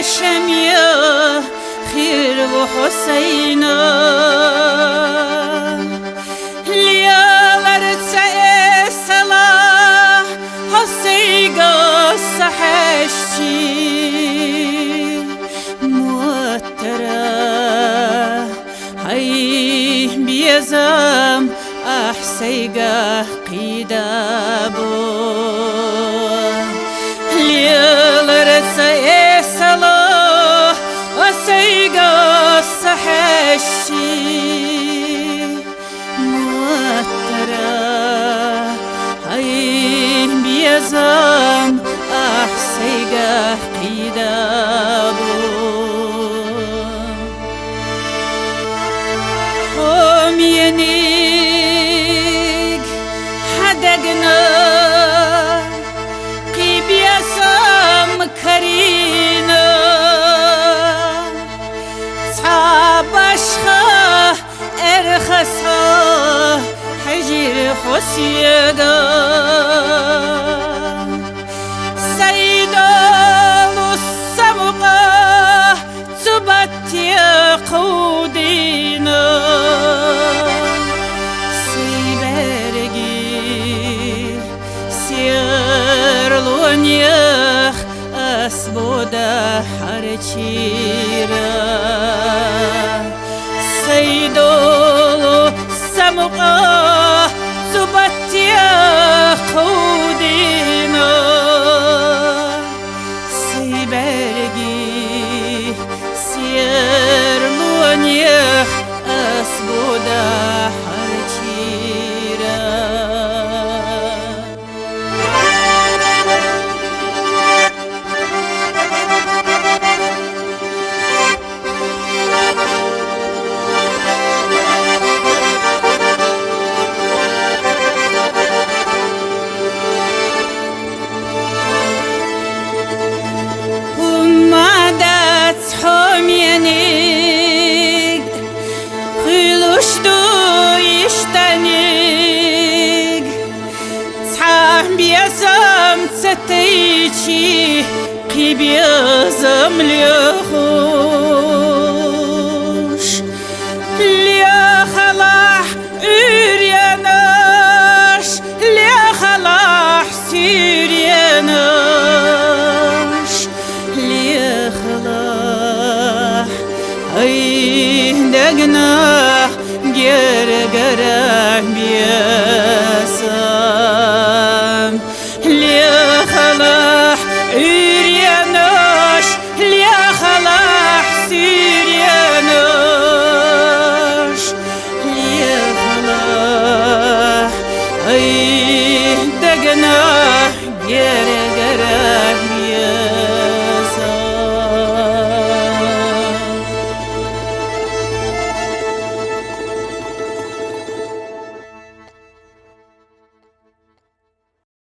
شمية خير وحسينا ليالر صلاح حسيقا صحشتي موترة هاي بيزم أحسيقا قيدابو ليالر صلاح حسيقا صحشتي موترة هاي بيزم أحسيقا قيدابو هم ينيق حدقنا قي بيزم كرينا صعبشخه ارخصه حجر خسيدا سيدال السمقه تبتي قودينا سيبرقي سيرلون يخ أسبودا حرچيرا سيدالو سمقه تبتي قودينا سيبرقي سيرلون يخ أسبودا حرچيرا بيزم تتيجي قي بيزم ليخوش ليخلح ارياناش ليخلح سيرياناش ليخلح اي دقنا جرقرا بيسام ليخلح إرياناش ليخلح سيرياناش ليخلح أي دقنا جرقرا